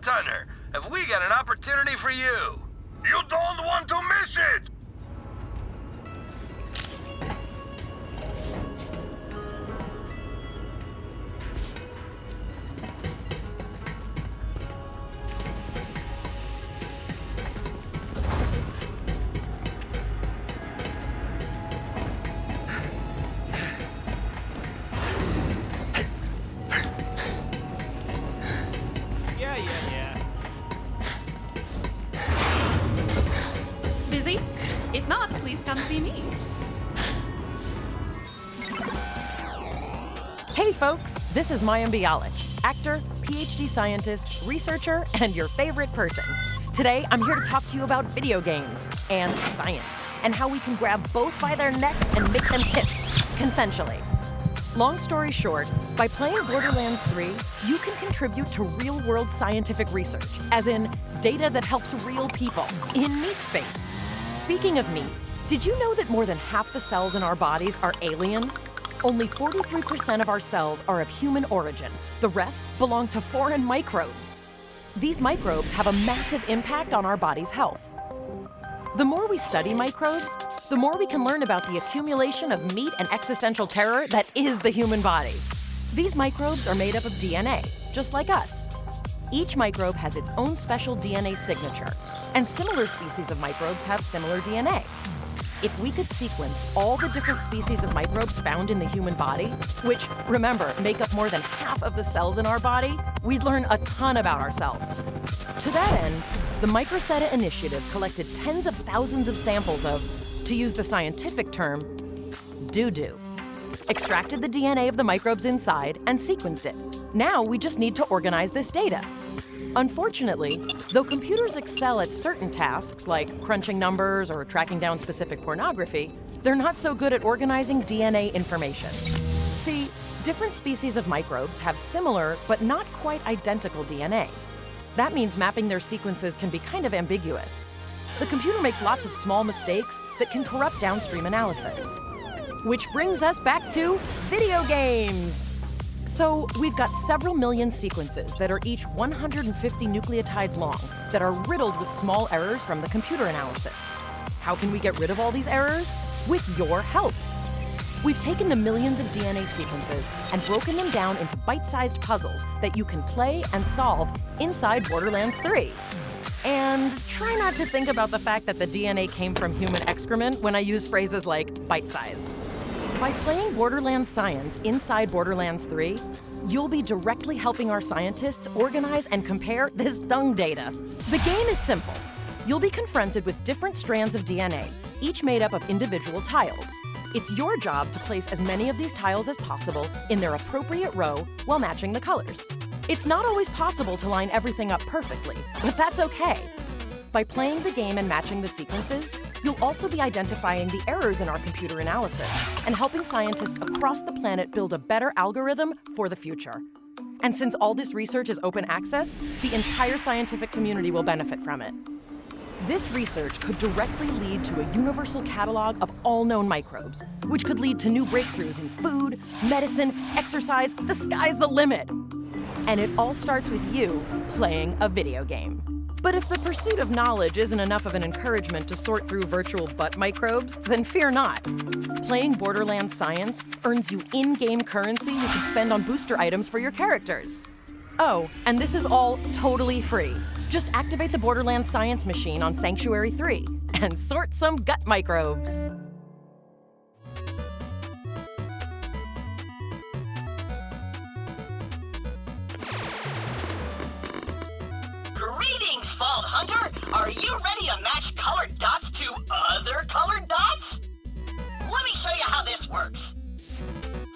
Vault Hunter, have we got an opportunity for you? You don't want to miss it! Busy? If not, please come see me. Hey folks, this is Mayim Bialik, actor, PhD scientist, researcher, and your favorite person. Today, I'm here to talk to you about video games and science, and how we can grab both by their necks and make them kiss, consensually. Long story short, by playing Borderlands 3, you can contribute to real-world scientific research, as in data that helps real people in meat space. Speaking of meat, did you know that more than half the cells in our bodies are alien? Only 43% of our cells are of human origin. The rest belong to foreign microbes. These microbes have a massive impact on our body's health. The more we study microbes, the more we can learn about the accumulation of meat and existential terror that is the human body. These microbes are made up of DNA, just like us. Each microbe has its own special DNA signature, and similar species of microbes have similar DNA. If we could sequence all the different species of microbes found in the human body, which, remember, make up more than half of the cells in our body, we'd learn a ton about ourselves. To that end, the Microsetta Initiative collected tens of thousands of samples of, to use the scientific term, doo-doo. Extracted the DNA of the microbes inside and sequenced it. Now we just need to organize this data. Unfortunately, though computers excel at certain tasks like crunching numbers or tracking down specific pornography, they're not so good at organizing DNA information. See, different species of microbes have similar but not quite identical DNA. That means mapping their sequences can be kind of ambiguous. The computer makes lots of small mistakes that can corrupt downstream analysis. Which brings us back to video games! So, we've got several million sequences that are each 150 nucleotides long that are riddled with small errors from the computer analysis. How can we get rid of all these errors? With your help! We've taken the millions of DNA sequences and broken them down into bite-sized puzzles that you can play and solve inside Borderlands 3. And try not to think about the fact that the DNA came from human excrement when I use phrases like bite-sized. By playing Borderlands science inside Borderlands 3, you'll be directly helping our scientists organize and compare this dung data. The game is simple. You'll be confronted with different strands of DNA, each made up of individual tiles. It's your job to place as many of these tiles as possible in their appropriate row while matching the colors. It's not always possible to line everything up perfectly, but that's okay. By playing the game and matching the sequences, you'll also be identifying the errors in our computer analysis and helping scientists across the planet build a better algorithm for the future. And since all this research is open access, the entire scientific community will benefit from it. This research could directly lead to a universal catalog of all known microbes, which could lead to new breakthroughs in food, medicine, exercise. The sky's the limit. And it all starts with you playing a video game. But if the pursuit of knowledge isn't enough of an encouragement to sort through virtual butt microbes, then fear not. Playing Borderlands Science earns you in-game currency you can spend on booster items for your characters. Oh, and this is all totally free. Just activate the Borderlands Science machine on Sanctuary 3 and sort some gut microbes. Vault Hunter, are you ready to match colored dots to other colored dots? Let me show you how this works.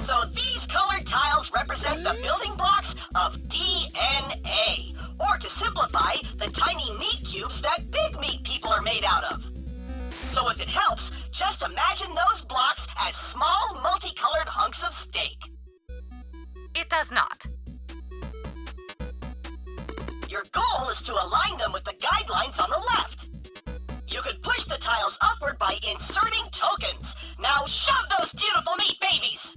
So these colored tiles represent the building blocks of DNA, or to simplify, the tiny meat cubes that big meat people are made out of. So if it helps, just imagine those blocks as small multicolored hunks of steak. It does not. Your goal is to align them with the guidelines on the left. You could push the tiles upward by inserting tokens. Now shove those beautiful meat babies!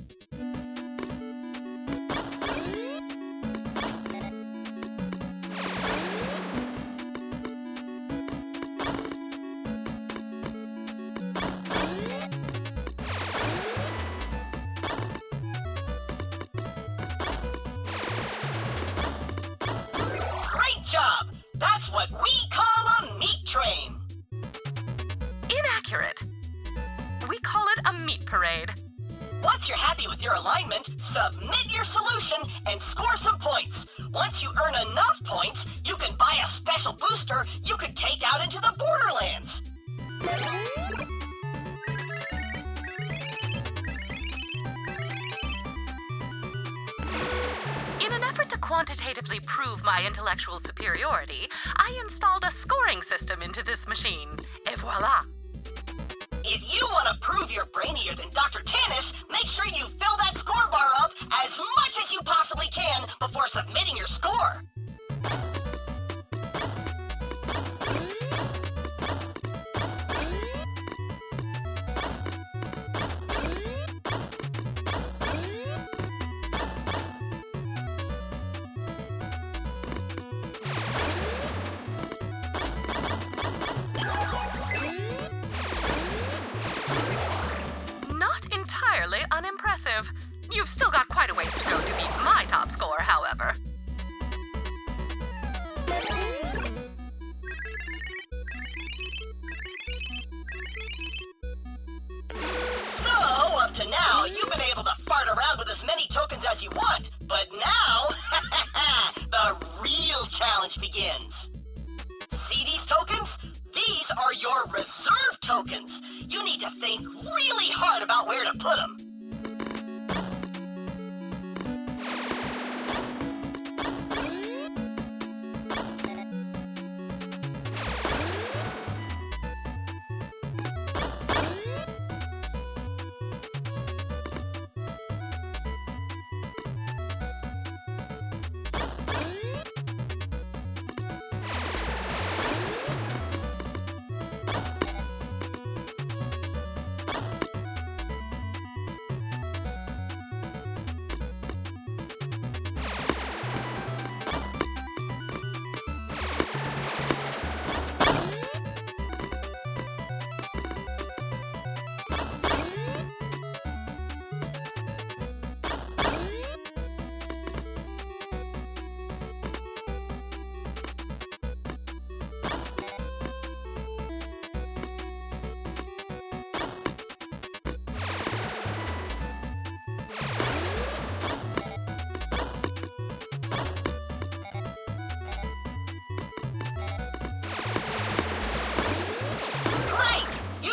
accurate. We call it a meat parade. Once you're happy with your alignment, submit your solution and score some points. Once you earn enough points, you can buy a special booster you could take out into the Borderlands. In an effort to quantitatively prove my intellectual superiority, I installed a scoring system into this machine. Et voila! If you want to prove you're brainier than Dr. Tannis, make sure you fill that score bar up as much as you possibly can before submitting your score. Unimpressive. You've still got quite a ways to go to beat my top score, however. So, up to now, you've been able to fart around with as many tokens as you want, but now, the real challenge begins. See these tokens? These are your reserve tokens. You need to think really hard about where to put them.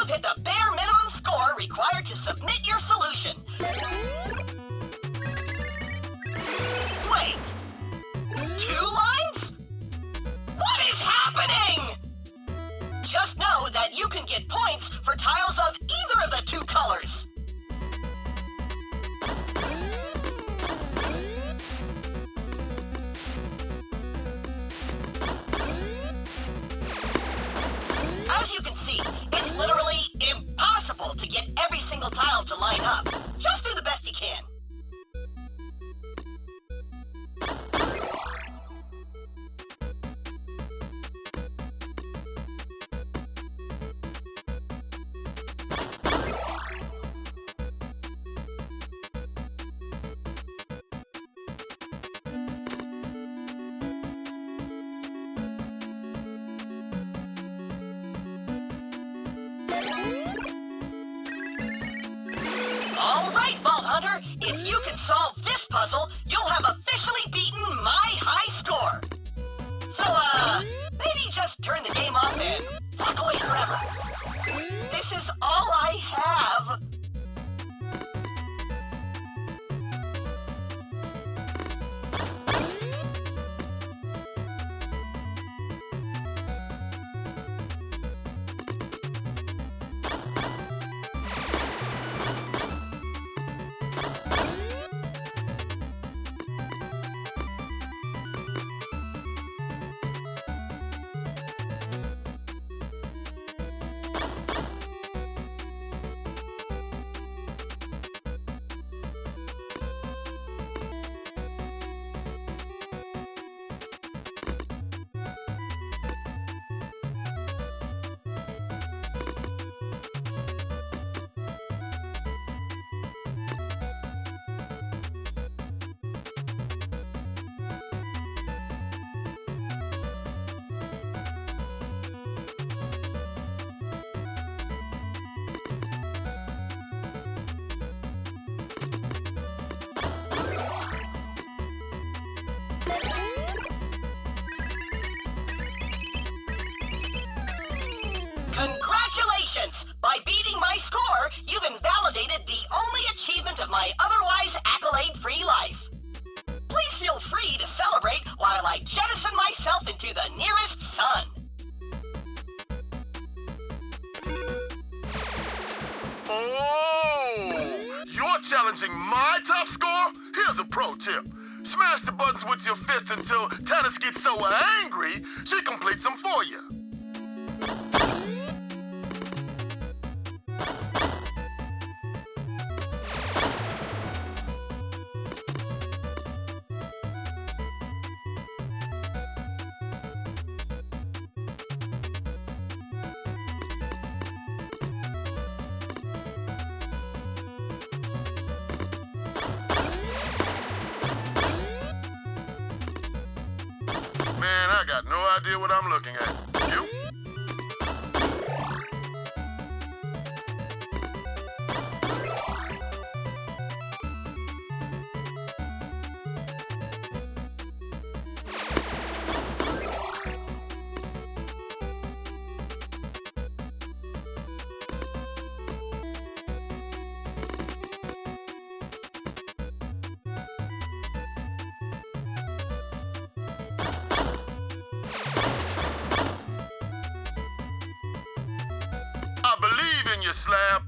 Hit the bare minimum score required to submit your solution. Wait, 2 lines? What is happening? Just know that you can get points for tiles of either of the 2 colors. As you can see, it's literally impossible to get every single tile to line up. Just do the best you can. by beating my score, you've invalidated the only achievement of my otherwise accolade-free life. Please feel free to celebrate while I jettison myself into the nearest sun. Oh! You're challenging my top score? Here's a pro tip. Smash the buttons with your fist until Tannis gets so angry, she completes them for you. Man, I got no idea what I'm looking at. You? I believe in you, Slab.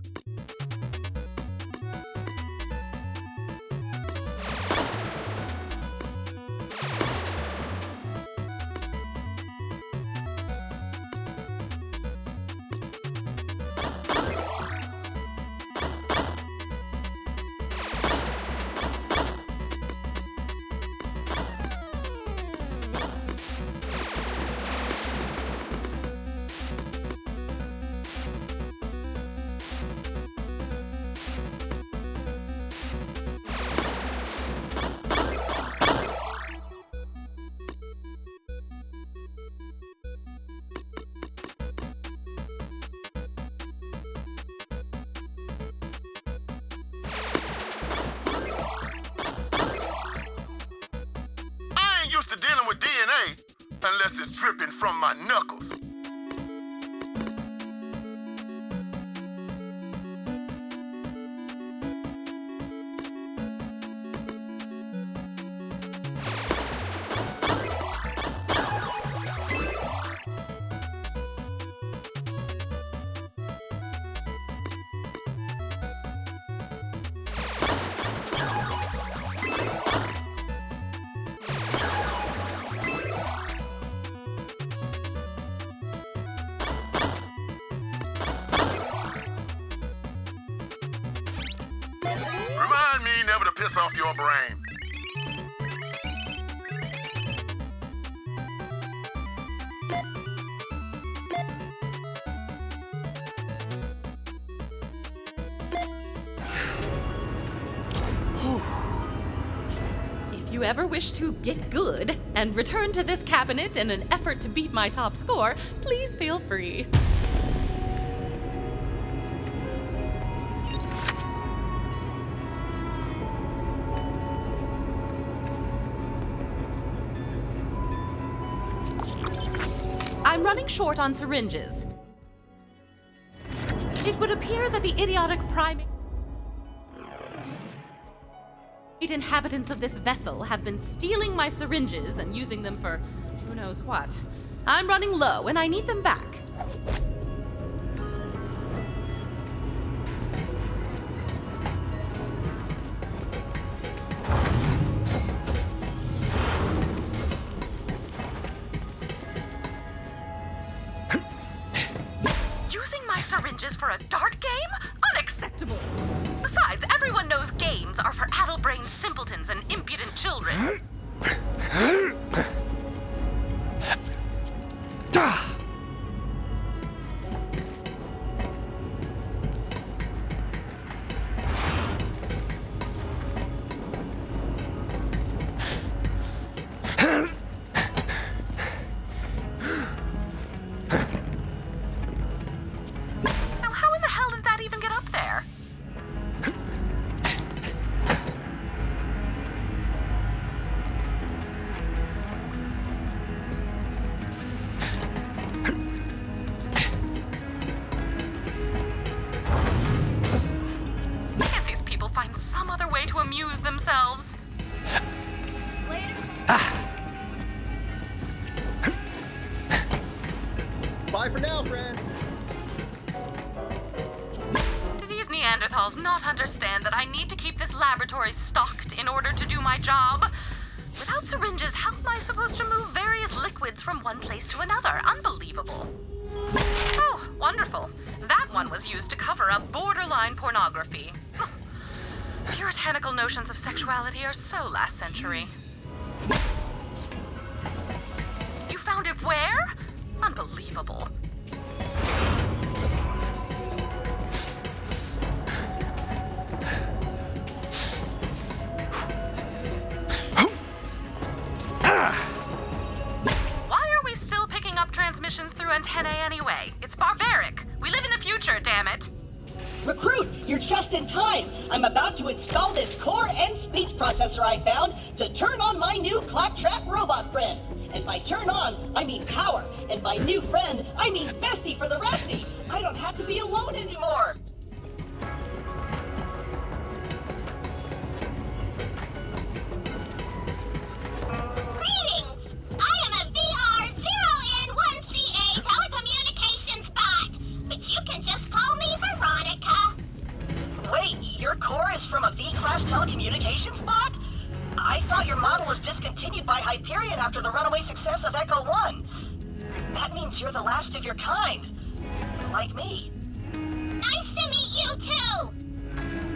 I ain't used to dealing with DNA unless it's dripping from my knuckles. Remind me never to piss off your brain. If you ever wish to get good and return to this cabinet in an effort to beat my top score, please feel free. I'm running short on syringes. It would appear that the idiotic primate inhabitants of this vessel have been stealing my syringes and using them for who knows what. I'm running low and I need them back. Syringes for a dart game? Unacceptable! Besides, everyone knows games are for addle-brained simpletons and impudent children. Neanderthals not understand that I need to keep this laboratory stocked in order to do my job? Without syringes, how am I supposed to move various liquids from one place to another? Unbelievable. Oh, wonderful. That one was used to cover up borderline pornography. Puritanical notions of sexuality are so last century. You found it where? Unbelievable. Transmissions through antennae anyway. It's barbaric. We live in the future, damn it. Recruit, you're just in time. I'm about to install this core and speech processor I found to turn on my new claptrap robot friend. And by turn on, I mean power. And by new friend, I mean bestie for the restie. I don't have to be alone anymore. From a V-Class telecommunications bot? I thought your model was discontinued by Hyperion after the runaway success of Echo 1. That means you're the last of your kind. Like me. Nice to meet you, too!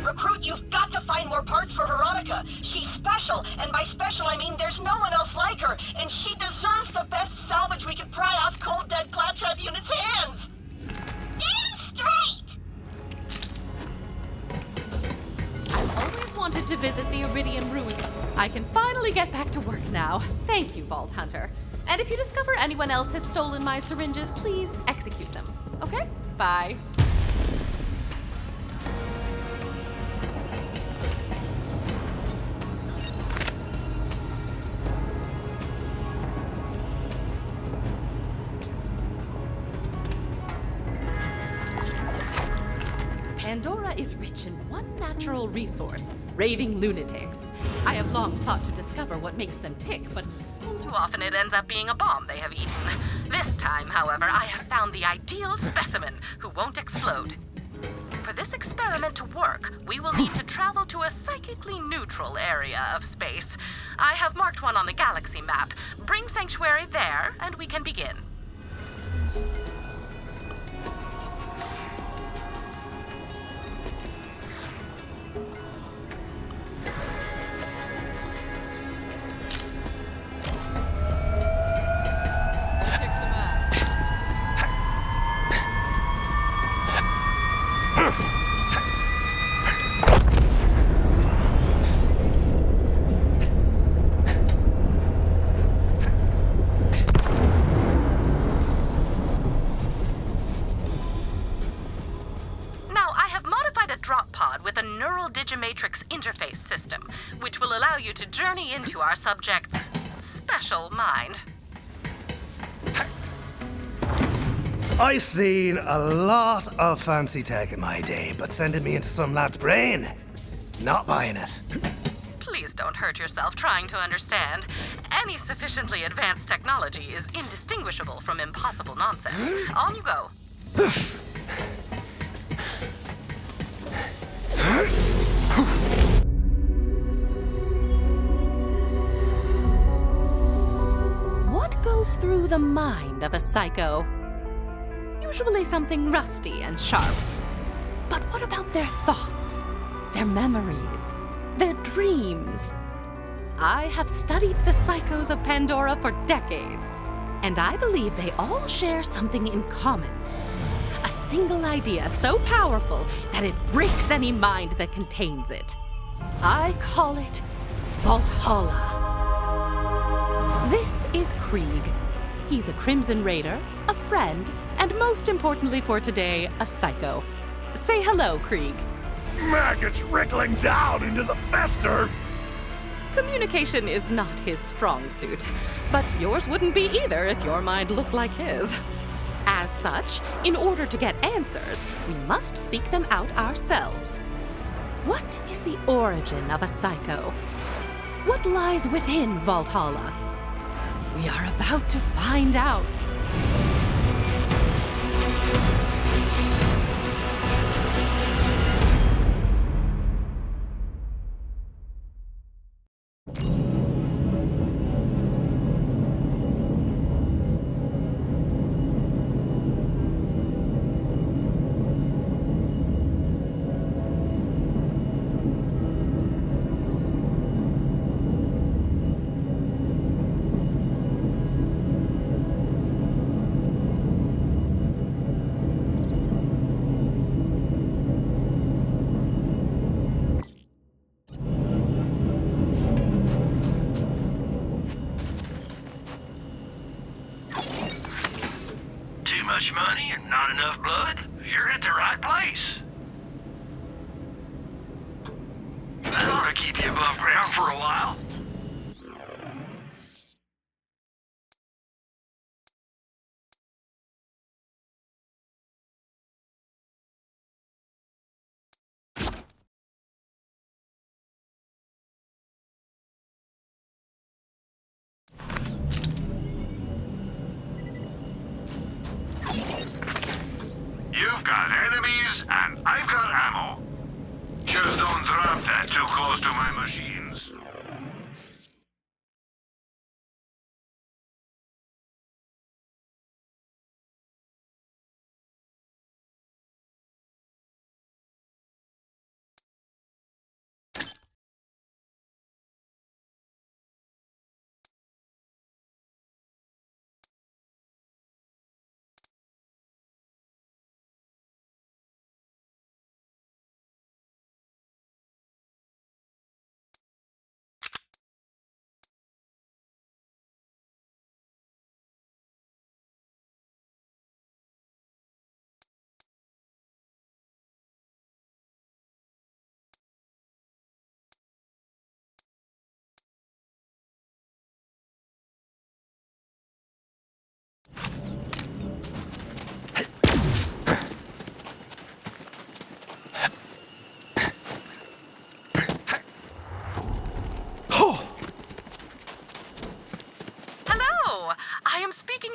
Recruit, you've got to find more parts for Veronica. She's special, and by special I mean there's no one else like her, and she deserves the best salvage we can pry off cold dead claptrap unit's hands! Damn straight! Always wanted to visit the Iridium ruin. I can finally get back to work now. Thank you, Vault Hunter. And if you discover anyone else has stolen my syringes, please execute them. Okay? Bye. Pandora is rich in one natural resource, raving lunatics. I have long sought to discover what makes them tick, but all too often it ends up being a bomb they have eaten. This time, however, I have found the ideal specimen who won't explode. For this experiment to work, we will need to travel to a psychically neutral area of space. I have marked one on the galaxy map. Bring Sanctuary there, and we can begin. Digimatrix interface system, which will allow you to journey into our subject's special mind. I've seen a lot of fancy tech in my day, but sending me into some lad's brain? Not buying it. Please don't hurt yourself trying to understand. Any sufficiently advanced technology is indistinguishable from impossible nonsense. On you go. What goes through the mind of a psycho? Usually something rusty and sharp. But what about their thoughts, their memories, their dreams? I have studied the psychos of Pandora for decades, and I believe they all share something in common. A single idea so powerful that it breaks any mind that contains it. I call it Valhalla. This is Krieg. He's a Crimson Raider, a friend, and most importantly for today, a psycho. Say hello, Krieg. Maggots wriggling down into the fester! Communication is not his strong suit, but yours wouldn't be either if your mind looked like his. As such, in order to get answers, we must seek them out ourselves. What is the origin of a psycho? What lies within Valhalla? We are about to find out. much money and not enough blood, you're at the right place. That ought to keep you above ground for a while. You've got enemies, and I've got ammo. Just don't drop that too close to my machines.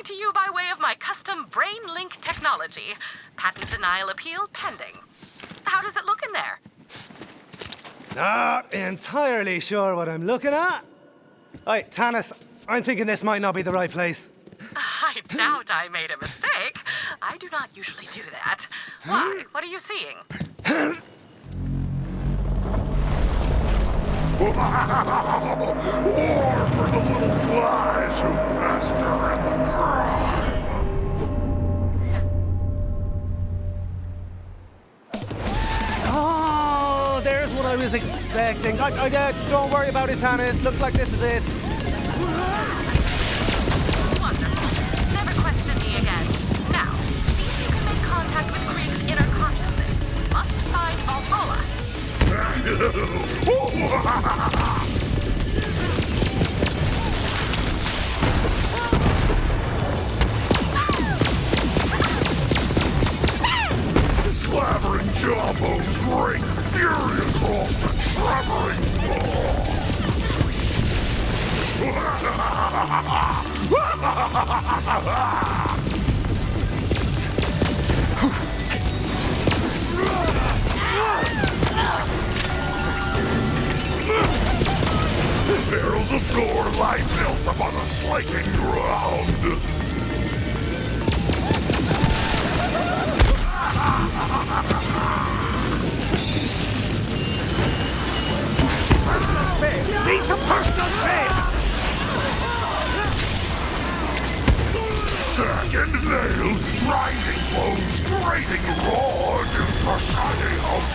To you by way of my custom brain link technology. Patent denial appeal pending. How does it look in there? Not entirely sure what I'm looking at. Hey, Tanis, I'm thinking this might not be the right place. I doubt I made a mistake. I do not usually do that. Why? What are you seeing? War for the little flies who fester in the grime. Oh, there's what I was expecting. Don't worry about it, Tanis. Looks like this is it. Wonderful. Never question me again. Now, see if you can make contact with Krieg's inner consciousness. Must find Valhalla. Slavering jawbones rain fury across the trevering barrels of gore lie built upon a slaking ground. Personal space! Need some personal space! Tack and nail, grinding bones, grating raw against the shiny house.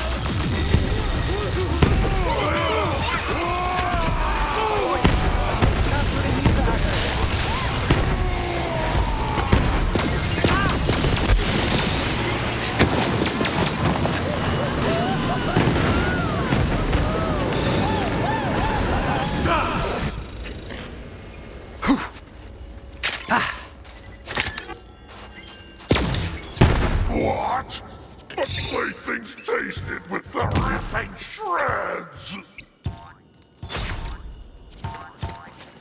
What? The playthings tasted with the ripping shreds!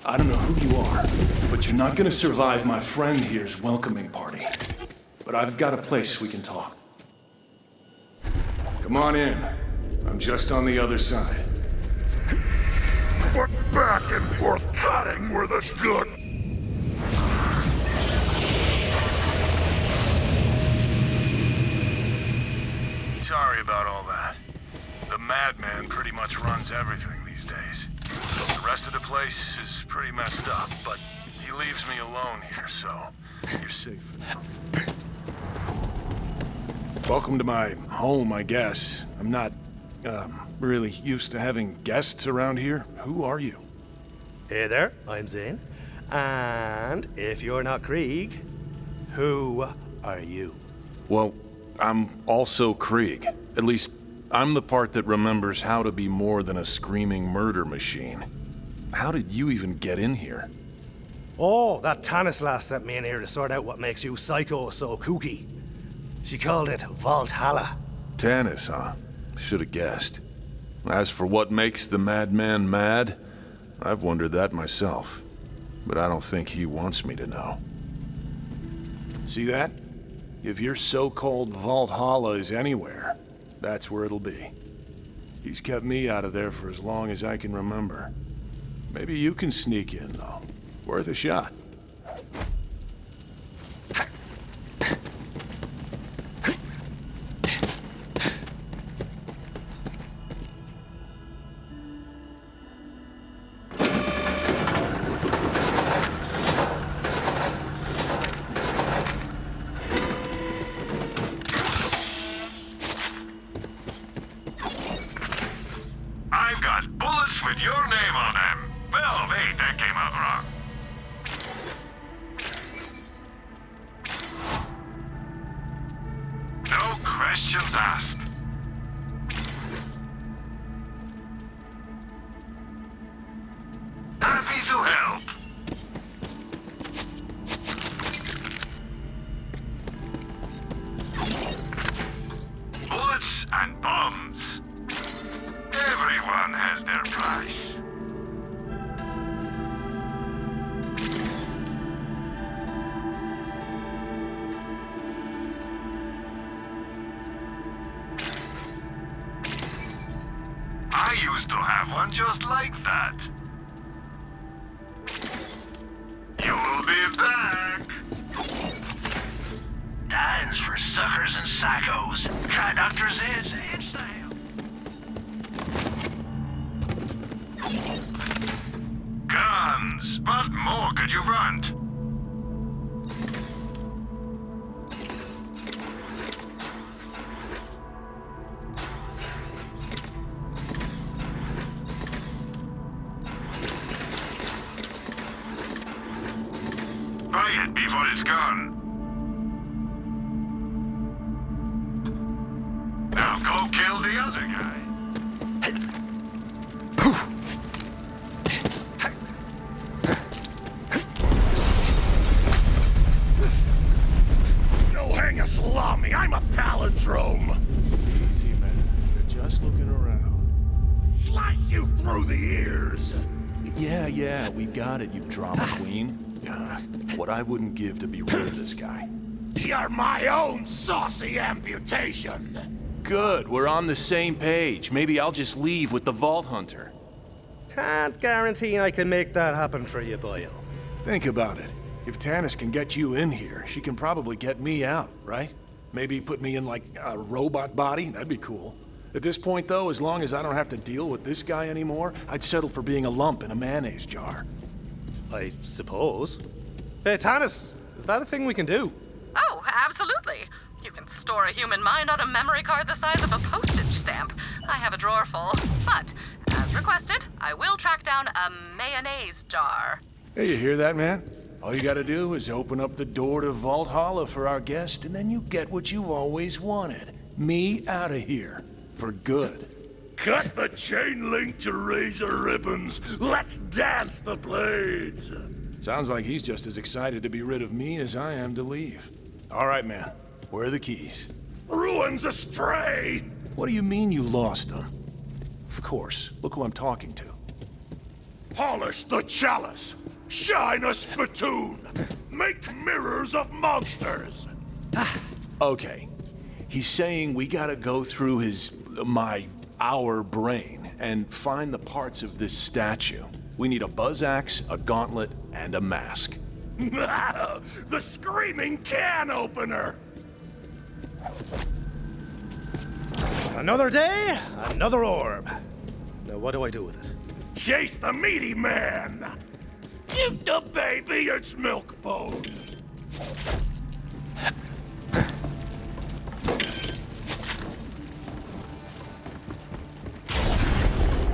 I don't know who you are, but you're not gonna survive my friend here's welcoming party. But I've got a place we can talk. Come on in. I'm just on the other side. But back and forth cutting were the good. Sorry about all that. The madman pretty much runs everything these days. The rest of the place is pretty messed up, but he leaves me alone here, so you're safe for now. Welcome to my home, I guess. I'm not, really used to having guests around here. Who are you? Hey there, I'm Zane. And if you're not Krieg, who are you? Well, I'm also Krieg. At least, I'm the part that remembers how to be more than a screaming murder machine. How did you even get in here? Oh, that Tannis lass sent me in here to sort out what makes you psycho so kooky. She called it Valhalla. Tannis, huh? Should have guessed. As for what makes the madman mad, I've wondered that myself. But I don't think he wants me to know. See that? If your so-called Valhalla is anywhere, that's where it'll be. He's kept me out of there for as long as I can remember. Maybe you can sneak in, though. Worth a shot. I've got bullets with your name on them. Well, wait, that came out wrong. No questions asked. Happy to help. Bullets and bombs. Everyone has their price. I used to have one just like that. You'll be back. Dines for suckers and psychos. Try Doctor's Ed's head sale. Guns. What more could you want? Buy it before it's gone. Now go kill the other guy. No hang a salami, I'm a palindrome. Easy, man. You're just looking around. Slice you through the ears. Yeah, we got it, you drama queen. What I wouldn't give to be rid of this guy. You're my own saucy amputation. Good, we're on the same page. Maybe I'll just leave with the Vault Hunter. Can't guarantee I can make that happen for you, boyo. Think about it. If Tannis can get you in here, she can probably get me out, right? Maybe put me in like a robot body? That'd be cool. At this point though, as long as I don't have to deal with this guy anymore, I'd settle for being a lump in a mayonnaise jar. I suppose. Hey, Tannis, is that a thing we can do? Oh, absolutely. You can store a human mind on a memory card the size of a postage stamp. I have a drawer full, but as requested, I will track down a mayonnaise jar. Hey, you hear that, man? All you gotta do is open up the door to Valhalla for our guest, and then you get what you've always wanted. Me out of here. For good. Cut the chain link to razor ribbons. Let's dance the blades. Sounds like he's just as excited to be rid of me as I am to leave. All right, man. Where are the keys? Ruins astray. What do you mean you lost them? Of course. Look who I'm talking to. Polish the chalice. Shine a spittoon. Make mirrors of monsters. Okay. He's saying we gotta go through our brain and find the parts of this statue. We need a buzz axe, a gauntlet, and a mask. The screaming can opener. Another day, another orb. Now what do I do with it? Chase the meaty man. Give the baby its milk bone.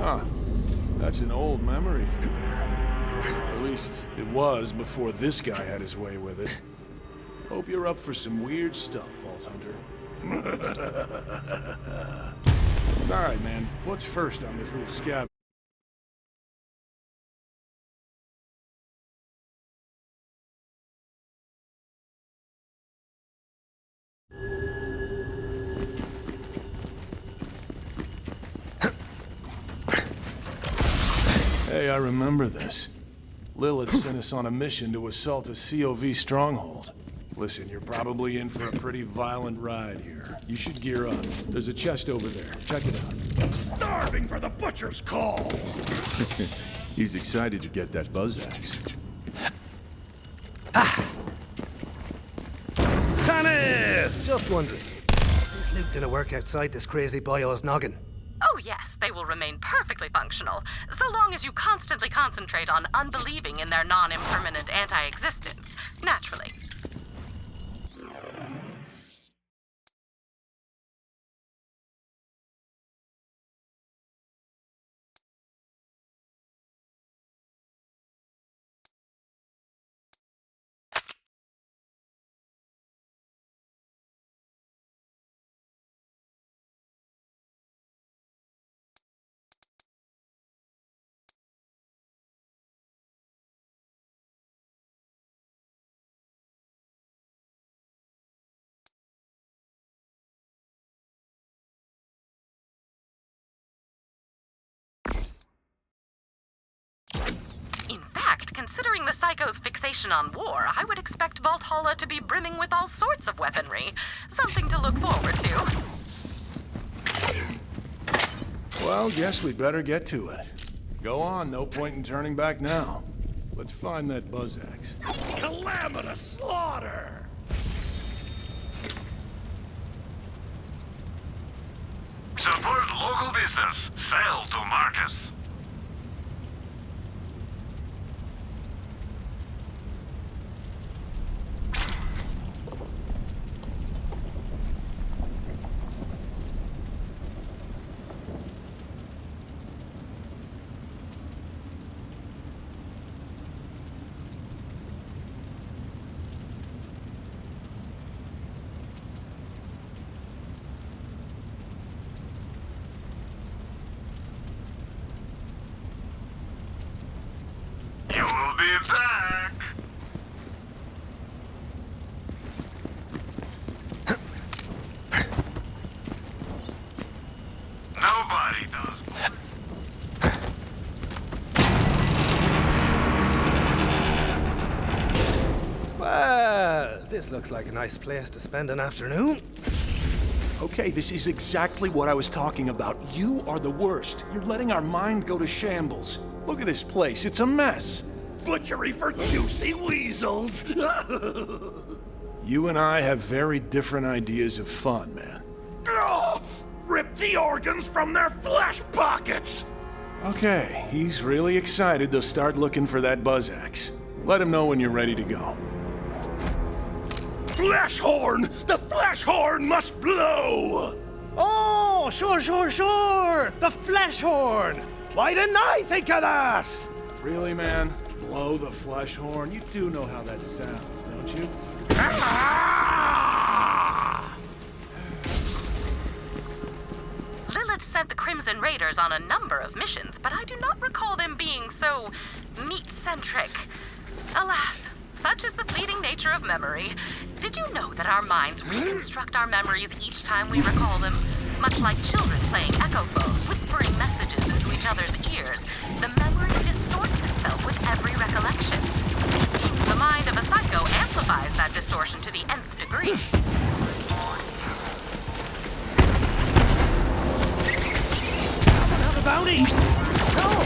Huh. That's an old memory through there. At least it was before this guy had his way with it. Hope you're up for some weird stuff, Vault Hunter. Alright, man. What's first on this little scab? Hey, I remember this. Lilith sent us on a mission to assault a COV stronghold. Listen, you're probably in for a pretty violent ride here. You should gear up. There's a chest over there. Check it out. I'm starving for the butcher's call! He's excited to get that buzz axe. Tannis! Just wondering. Is Luke gonna work outside this crazy bio's noggin? Oh yes, they will remain perfectly functional, so long as you constantly concentrate on unbelieving in their non-impermanent anti-existence, naturally. In fact, considering the Psycho's fixation on war, I would expect Valhalla to be brimming with all sorts of weaponry. Something to look forward to. Well, guess we'd better get to it. Go on, no point in turning back now. Let's find that buzz axe. Calamitous slaughter! Support local business. Sell to Marcus. You will be back. Nobody does. Well, this looks like a nice place to spend an afternoon. Okay, this is exactly what I was talking about. You are the worst. You're letting our mind go to shambles. Look at this place. It's a mess. Butchery for juicy weasels! You and I have very different ideas of fun, man. Oh, rip the organs from their flesh pockets! Okay, he's really excited to start looking for that buzz axe. Let him know when you're ready to go. Flesh horn! The flesh horn must blow! Oh, sure. The flesh horn. Why didn't I think of that? Really, man? Blow the flesh horn? You do know how that sounds, don't you? Lilith sent the Crimson Raiders on a number of missions, but I do not recall them being so meat-centric. Alas, such is the fleeting nature of memory. Did you know that our minds reconstruct our memories each time we recall them? Much like children playing echo phone, whispering messages into each other's ears, the memory distorts itself with every recollection. The mind of a psycho amplifies that distortion to the nth degree. Another bounty. No.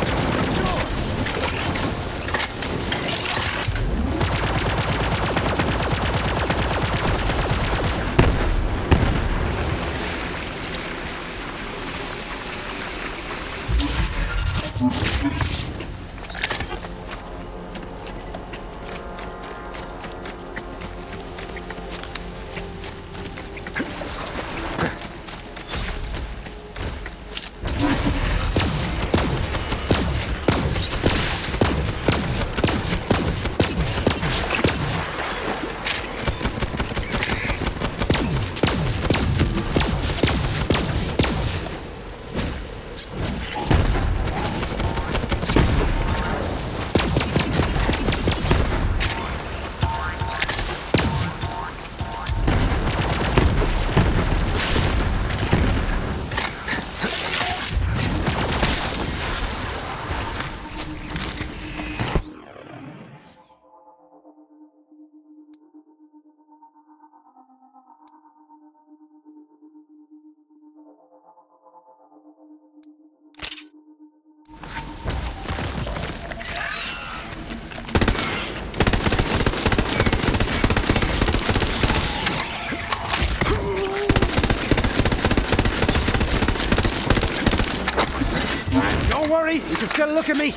worry, you can still look at me.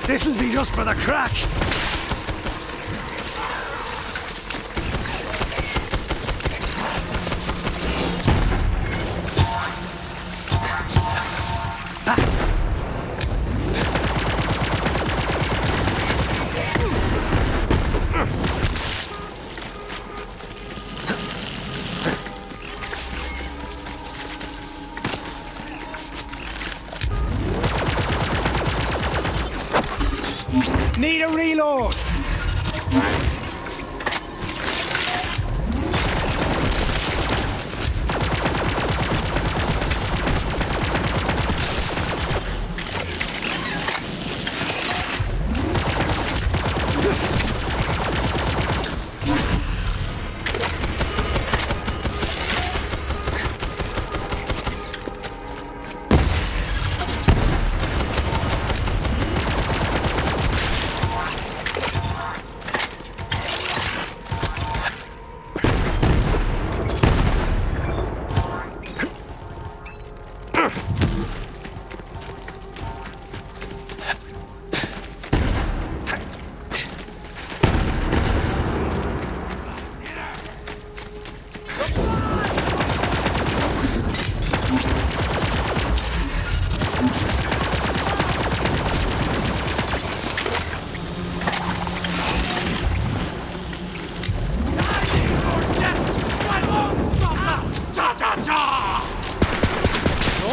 This'll be just for the crack. Need a reload!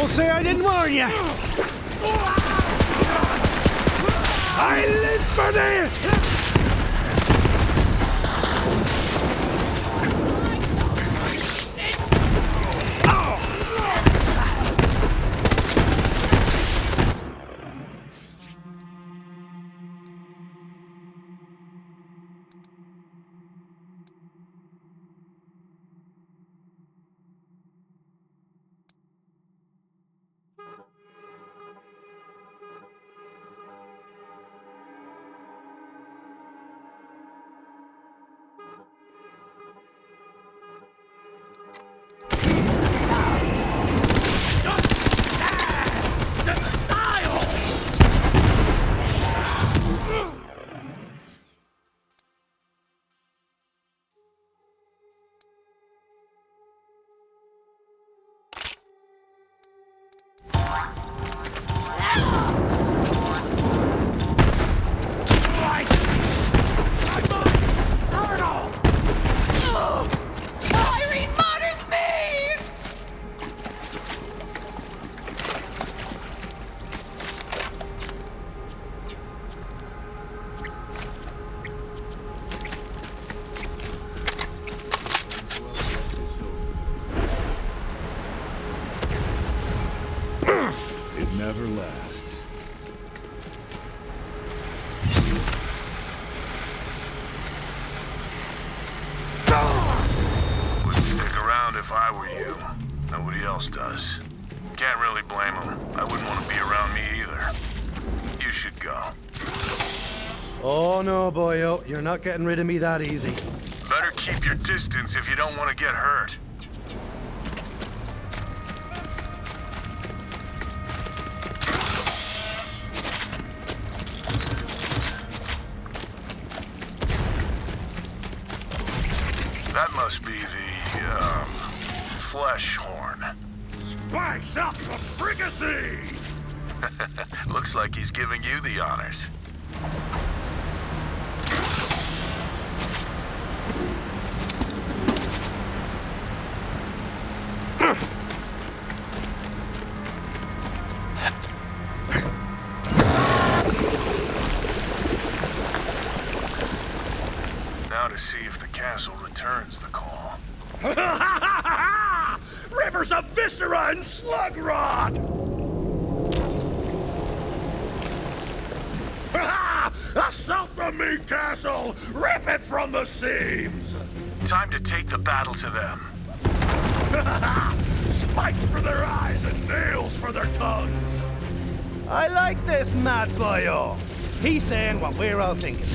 Don't say I didn't warn you! I live for this! lasts. Wouldn't stick around if I were you. Nobody else does. Can't really blame him. I wouldn't want to be around me either. You should go. Oh no, boyo. You're not getting rid of me that easy. Better keep your distance if you don't want to get hurt. That must be the, flesh horn. Spice up the fricassee! Looks like he's giving you the honors. Now to see if the castle returns the call. Rivers of viscera and slug rot! Assault the meat castle! Rip it from the seams! Time to take the battle to them. Spikes for their eyes and nails for their tongues! I like this mad boyo. He's saying what we're all thinking.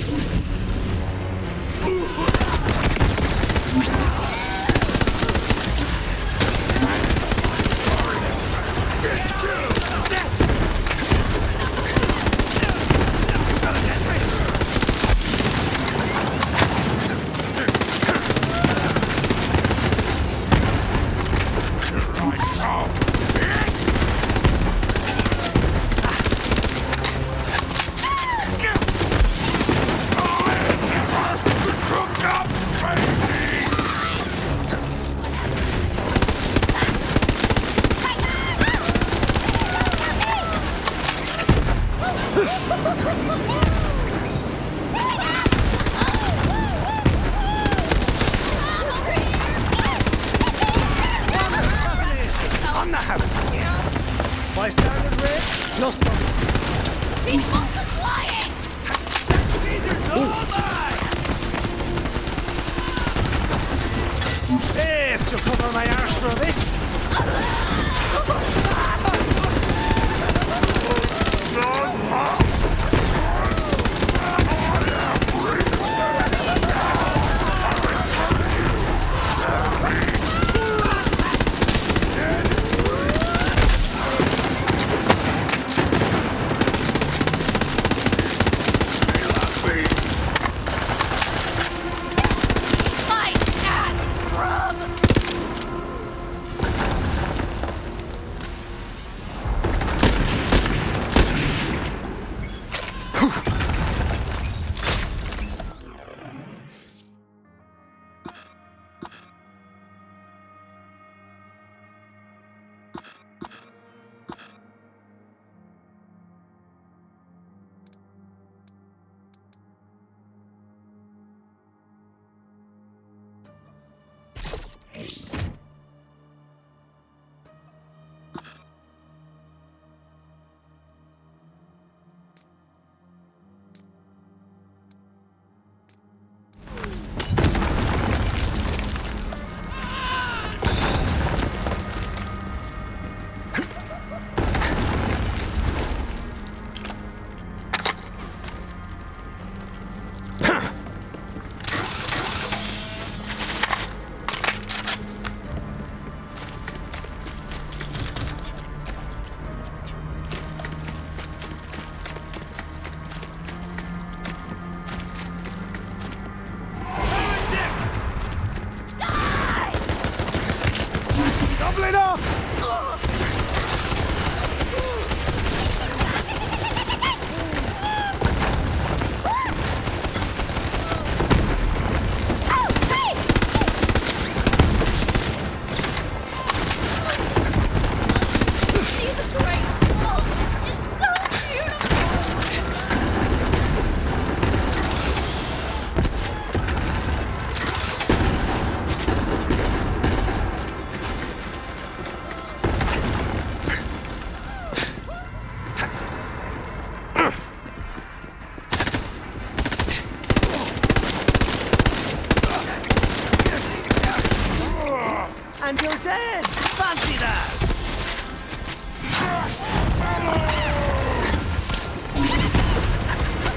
And you're dead! Fancy that!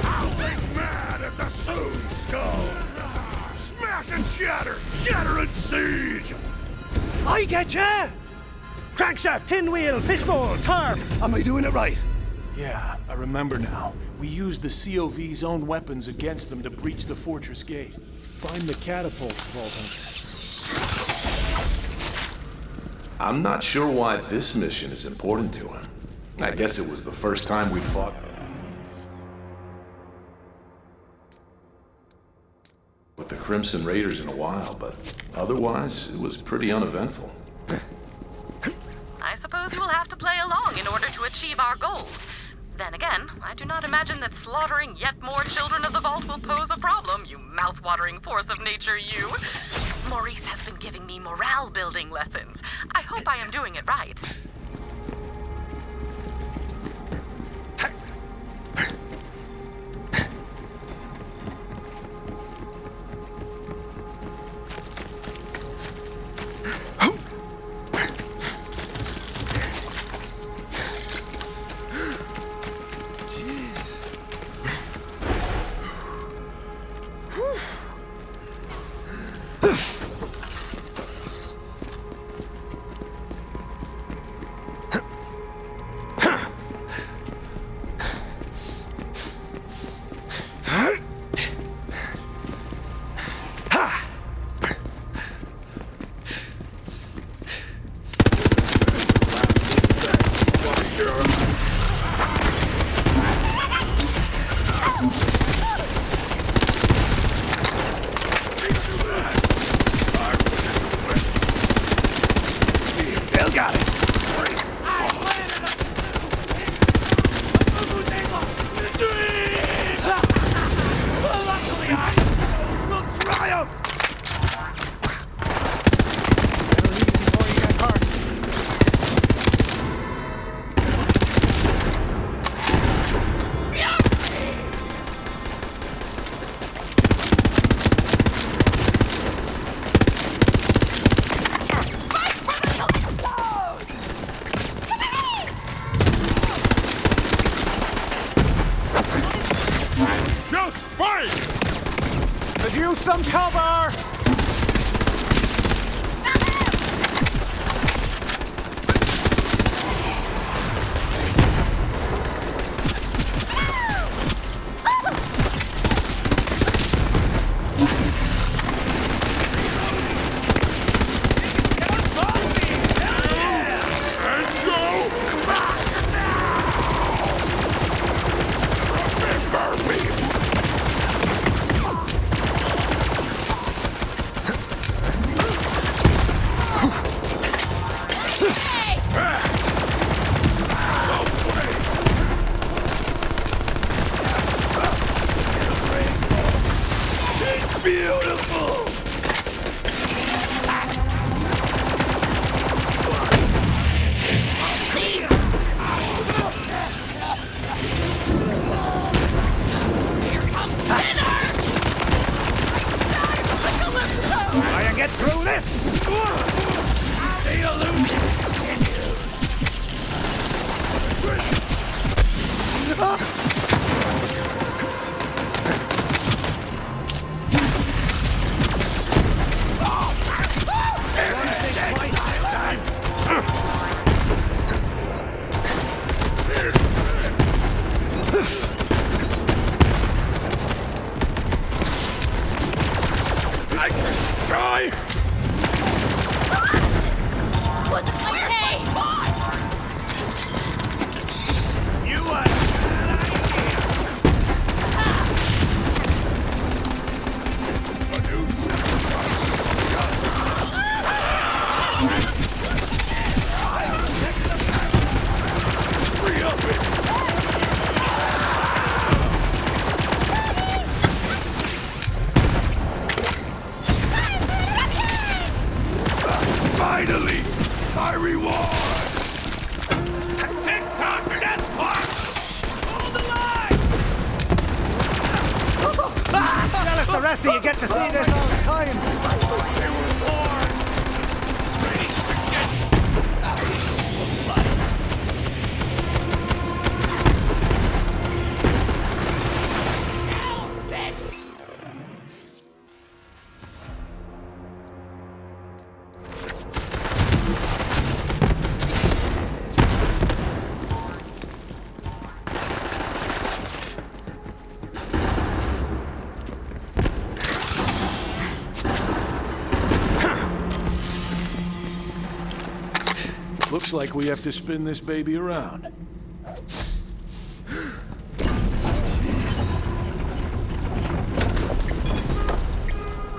Howling mad at the Soon Skull! Smash and shatter! Shatter and siege! I get ya! Crankshaft, tin wheel, fishbowl, tarp. Am I doing it right? Yeah, I remember now. We used the COV's own weapons against them to breach the fortress gate. Find the catapult, Vault Hunter. I'm not sure why this mission is important to him. I guess it was the first time we fought with the Crimson Raiders in a while, but otherwise, it was pretty uneventful. I suppose you will have to play along in order to achieve our goals. Then again, I do not imagine that slaughtering yet more children of the Vault will pose a problem, you mouth-watering force of nature, you. Maurice has been giving me morale-building lessons. I hope I am doing it right. Some cover! You get to see this all the time. Looks like we have to spin this baby around.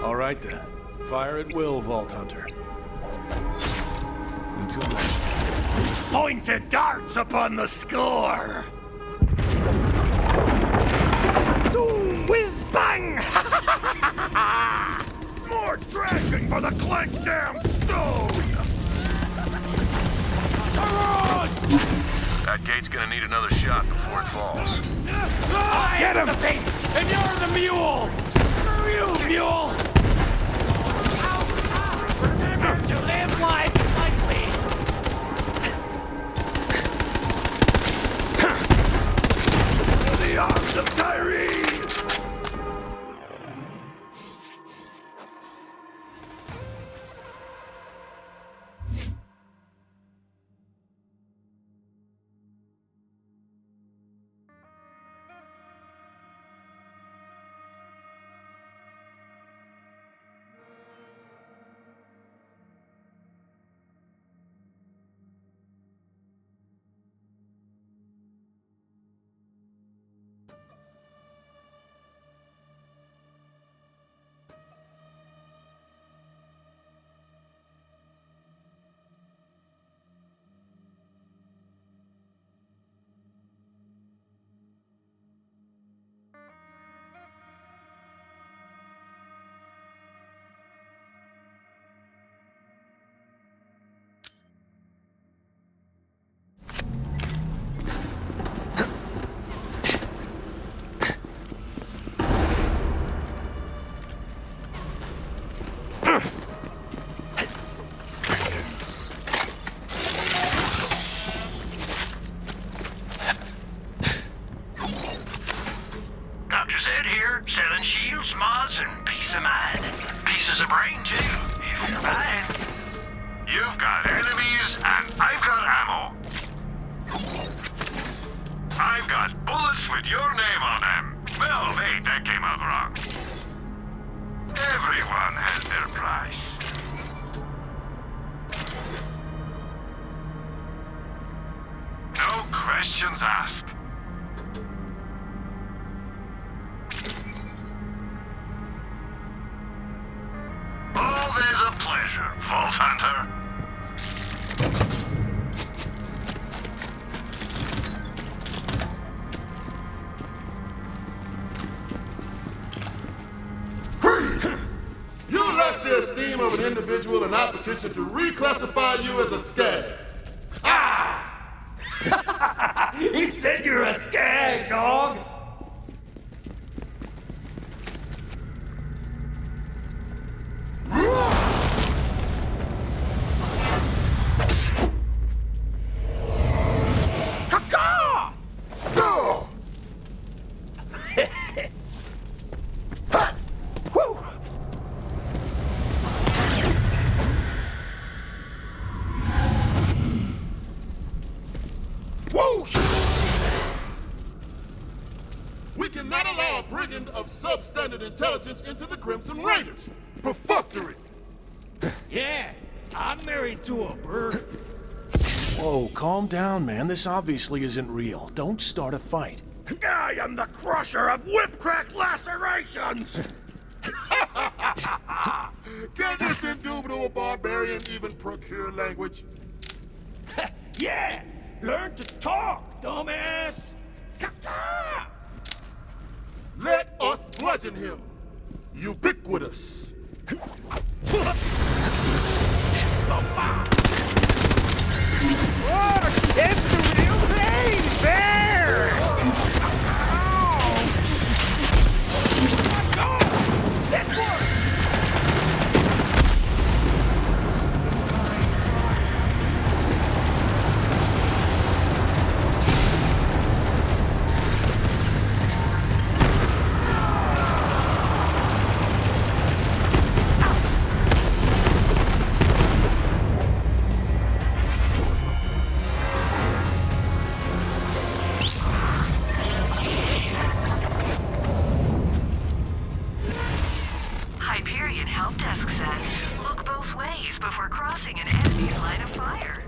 All right then. Fire at will, Vault Hunter. Until then. Pointed darts upon the score! Zoom, whiz, bang! More thrashing for the clenched damn stone! That gate's gonna need another shot before it falls. Get him! And you're the mule! Screw you, mule! Remember to live life lightly! The arms of Tyree! Selling shields, mods, and peace of mind. Pieces of brain, too, if you're buying. You've got enemies, and I've got ammo. I've got bullets with your name on them. Well, wait, that came out wrong. Everyone has their price. No questions asked. Always a pleasure, Vault Hunter. You lack the esteem of an individual and I petition to reclassify you as a skag. Ah! He said you're a skag, dog! We cannot allow a brigand of substandard intelligence into the Crimson Raiders. Perfunctory. Yeah, I'm married to a bird. Whoa, calm down, man. This obviously isn't real. Don't start a fight. I am the crusher of whip-crack lacerations! Can this indubitable barbarian even procure language? Yeah! Learn to talk, dumbass! Let us bludgeon him. Ubiquitous. It's the real thing, bear! Ouch! Go! This one! Hyperion Help Desk says, look both ways before crossing an enemy's line of fire.